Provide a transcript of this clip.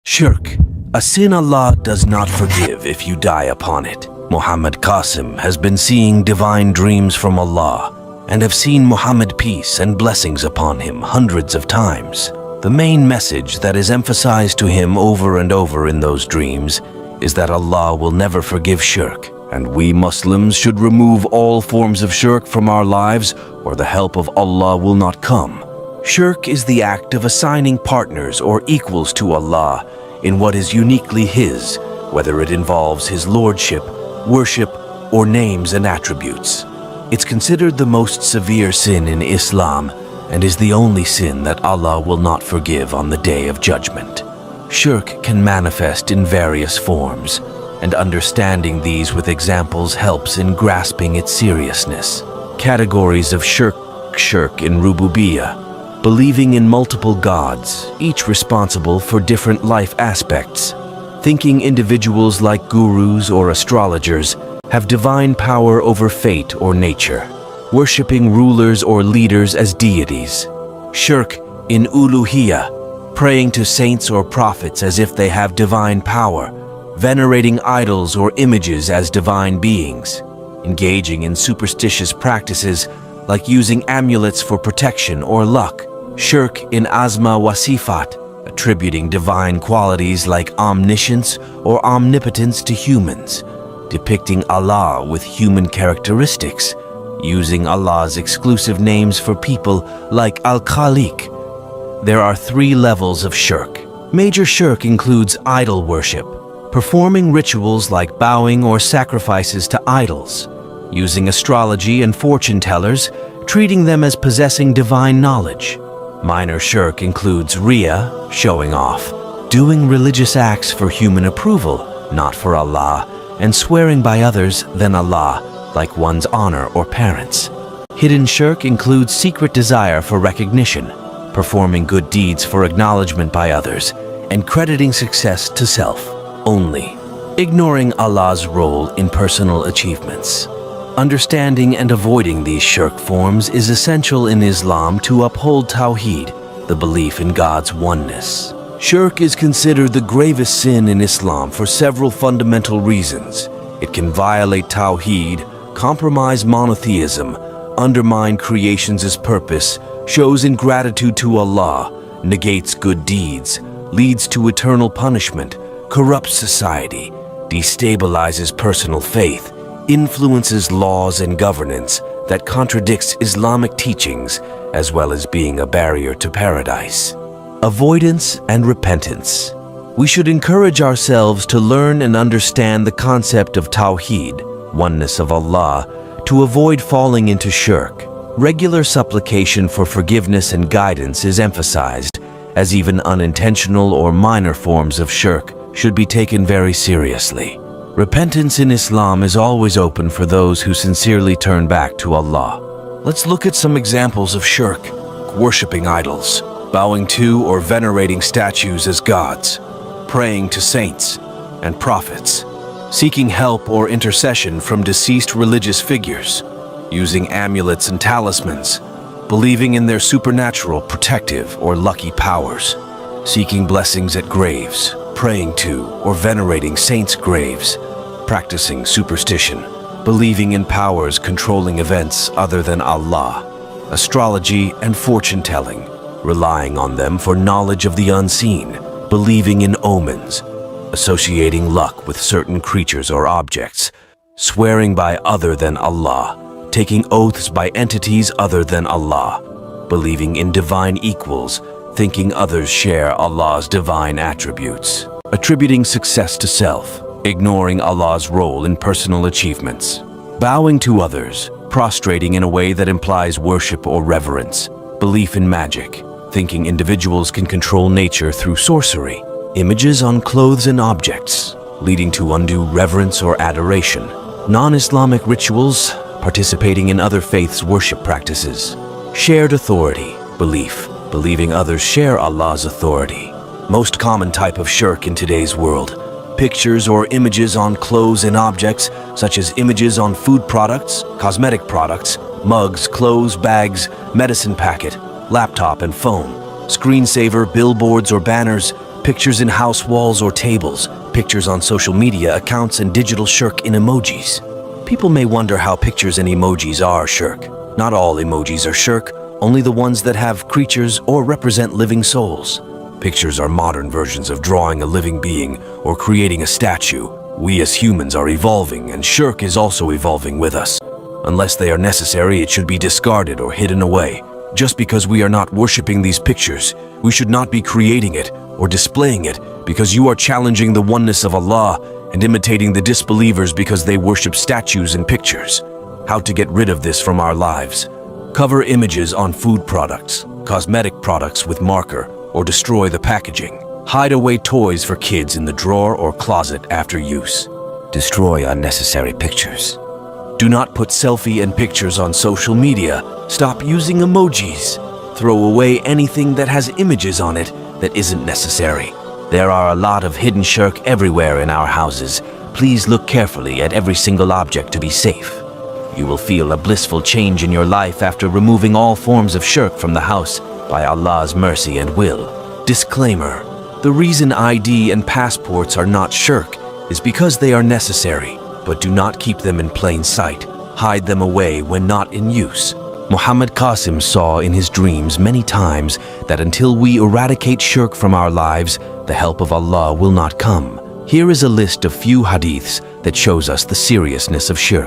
Shirk, a sin Allah does not forgive if you die upon it. Muhammad Qasim has been seeing divine dreams from Allah and have seen Muhammad peace and blessings upon him hundreds of times. The main message that is emphasized to him over and over in those dreams is that Allah will never forgive shirk, and we Muslims should remove all forms of shirk from our lives or the help of Allah will not come. Shirk is the act of assigning partners or equals to Allah in what is uniquely His, whether it involves His lordship, worship, or names and attributes. It's considered the most severe sin in Islam and is the only sin that Allah will not forgive on the Day of Judgment. Shirk can manifest in various forms, and understanding these with examples helps in grasping its seriousness. Categories of shirk in Rububiyyah, believing in multiple gods, each responsible for different life aspects. Thinking individuals like gurus or astrologers have divine power over fate or nature. Worshipping rulers or leaders as deities. Shirk in Uluhiyyah, praying to saints or prophets as if they have divine power. Venerating idols or images as divine beings. Engaging in superstitious practices like using amulets for protection or luck. Shirk in Asma wa Sifat, attributing divine qualities like omniscience or omnipotence to humans. Depicting Allah with human characteristics. Using Allah's exclusive names for people like Al-Khaliq. There are 3 levels of shirk. Major shirk includes idol worship, performing rituals like bowing or sacrifices to idols, using astrology and fortune tellers, treating them as possessing divine knowledge. Minor shirk includes riya, showing off, doing religious acts for human approval, not for Allah, and swearing by others than Allah, like one's honor or parents. Hidden shirk includes secret desire for recognition, performing good deeds for acknowledgement by others, and crediting success to self only, ignoring Allah's role in personal achievements. Understanding and avoiding these shirk forms is essential in Islam to uphold Tawheed, the belief in God's oneness. Shirk is considered the gravest sin in Islam for several fundamental reasons. It can violate Tawheed, compromise monotheism, undermine creation's purpose, shows ingratitude to Allah, negates good deeds, leads to eternal punishment, corrupts society, destabilizes personal faith, influences laws and governance that contradicts Islamic teachings, as well as being a barrier to paradise. Avoidance and repentance. We should encourage ourselves to learn and understand the concept of Tawheed, oneness of Allah, to avoid falling into shirk. Regular supplication for forgiveness and guidance is emphasized, as even unintentional or minor forms of shirk should be taken very seriously. Repentance in Islam is always open for those who sincerely turn back to Allah. Let's look at some examples of shirk. Worshipping idols, bowing to or venerating statues as gods, praying to saints and prophets, seeking help or intercession from deceased religious figures, using amulets and talismans, believing in their supernatural, protective, or lucky powers, seeking blessings at graves, praying to or venerating saints' graves, practicing superstition, believing in powers controlling events other than Allah, astrology and fortune-telling, relying on them for knowledge of the unseen, believing in omens, associating luck with certain creatures or objects, swearing by other than Allah, taking oaths by entities other than Allah, believing in divine equals, thinking others share Allah's divine attributes, attributing success to self, ignoring Allah's role in personal achievements, bowing to others, prostrating in a way that implies worship or reverence, belief in magic, thinking individuals can control nature through sorcery, images on clothes and objects, leading to undue reverence or adoration, non-Islamic rituals, participating in other faiths' worship practices, shared authority, believing others share Allah's authority. Most common type of shirk in today's world, pictures or images on clothes and objects, such as images on food products, cosmetic products, mugs, clothes, bags, medicine packet, laptop and phone, screensaver, billboards or banners, pictures in house walls or tables, pictures on social media accounts, and digital shirk in emojis. People may wonder how pictures and emojis are shirk. Not all emojis are shirk, only the ones that have creatures or represent living souls. Pictures are modern versions of drawing a living being or creating a statue. We as humans are evolving, and shirk is also evolving with us. Unless they are necessary, it should be discarded or hidden away. Just because we are not worshipping these pictures, we should not be creating it or displaying it, because you are challenging the oneness of Allah and imitating the disbelievers because they worship statues and pictures. How to get rid of this from our lives? Cover images on food products, cosmetic products with marker, or destroy the packaging. Hide away toys for kids in the drawer or closet after use. Destroy unnecessary pictures. Do not put selfie and pictures on social media. Stop using emojis. Throw away anything that has images on it that isn't necessary. There are a lot of hidden shirk everywhere in our houses. Please look carefully at every single object to be safe. You will feel a blissful change in your life after removing all forms of shirk from the house by Allah's mercy and will. Disclaimer: the reason ID and passports are not shirk is because they are necessary, but do not keep them in plain sight. Hide them away when not in use. Muhammad Qasim saw in his dreams many times that until we eradicate shirk from our lives, the help of Allah will not come. Here is a list of few hadiths that shows us the seriousness of shirk.